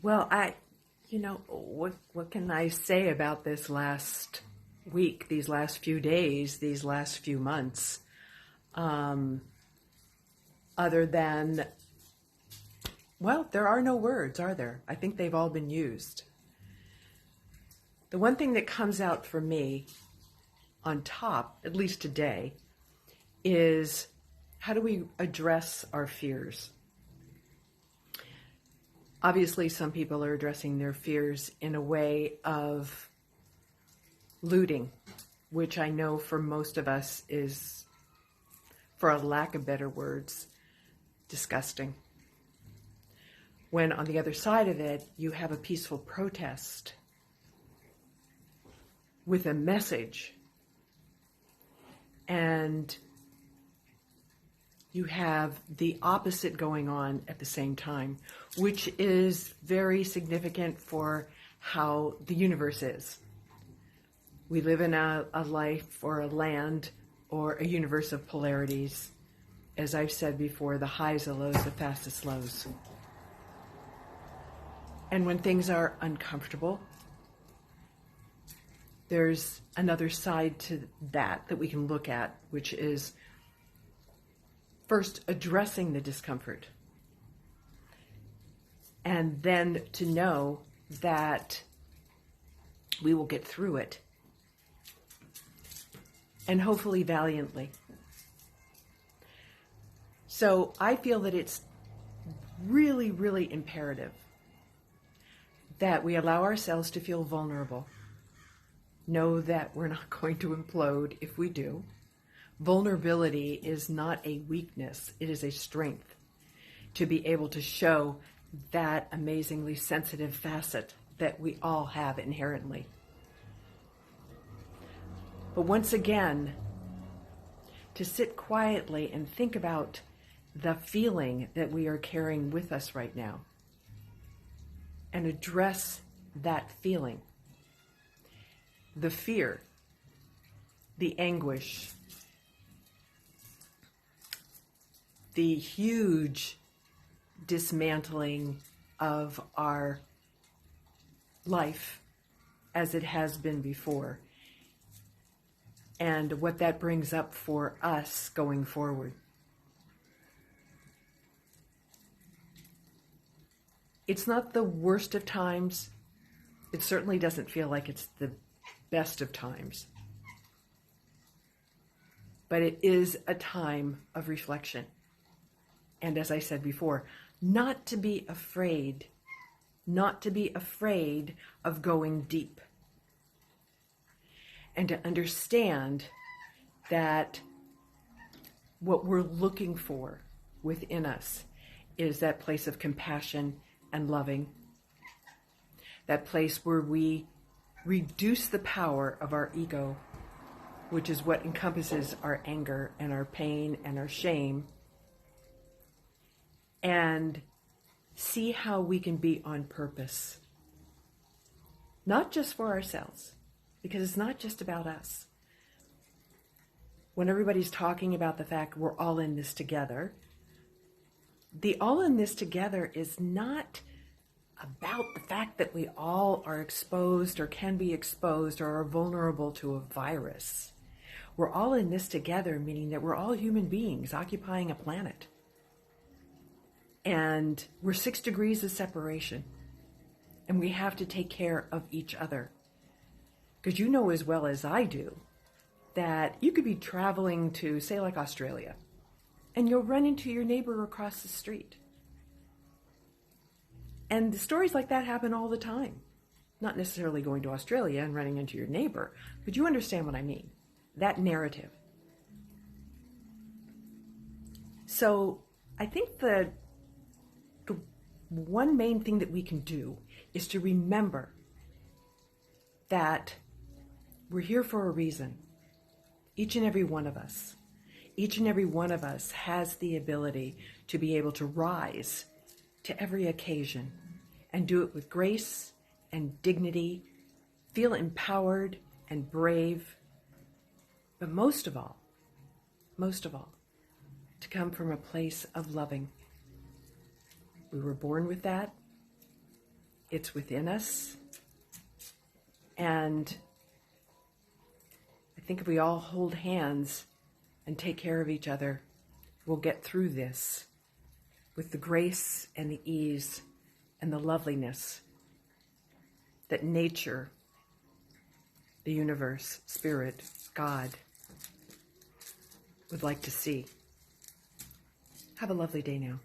Well, what can I say about this last week, these last few days, these last few months, um, other than, well, there are no words, are there? I think they've all been used. The one thing that comes out for me on top, at least today, is how do we address our fears? Obviously, some people are addressing their fears in a way of looting, which I know for most of us is, for a lack of better words, disgusting. When on the other side of it, you have a peaceful protest with a message, and you have the opposite going on at the same time, which is very significant for how the universe is. We live in a life or a land or a universe of polarities. As I've said before, the highs, the lows, the fastest lows. And when things are uncomfortable, there's another side to that we can look at, which is first addressing the discomfort, and then to know that we will get through it, and hopefully valiantly. So I feel that it's really, really imperative that we allow ourselves to feel vulnerable. Know that we're not going to implode if we do. Vulnerability is not a weakness, it is a strength to be able to show that amazingly sensitive facet that we all have inherently. But once again, to sit quietly and think about the feeling that we are carrying with us right now and address that feeling, the fear, the anguish, the huge dismantling of our life as it has been before, and what that brings up for us going forward. It's not the worst of times. It certainly doesn't feel like it's the best of times. But it is a time of reflection. And as I said before, not to be afraid of going deep. And to understand that what we're looking for within us is that place of compassion and loving, that place where we reduce the power of our ego, which is what encompasses our anger and our pain and our shame, and see how we can be on purpose. Not just for ourselves, because it's not just about us. When everybody's talking about the fact we're all in this together, the all in this together is not about the fact that we all are exposed or can be exposed or are vulnerable to a virus. We're all in this together, meaning that we're all human beings occupying a planet. And we're 6 degrees of separation. And we have to take care of each other. Because you know as well as I do that you could be traveling to, say, like Australia, and you'll run into your neighbor across the street. And stories like that happen all the time. Not necessarily going to Australia and running into your neighbor, but you understand what I mean. That narrative. So I think the one main thing that we can do is to remember that we're here for a reason. Each and every one of us. Each and every one of us has the ability to be able to rise to every occasion and do it with grace and dignity, feel empowered and brave, but most of all, to come from a place of loving. We were born with that, it's within us. And I think if we all hold hands and take care of each other, we'll get through this with the grace and the ease and the loveliness that nature, the universe, spirit, God would like to see. Have a lovely day now.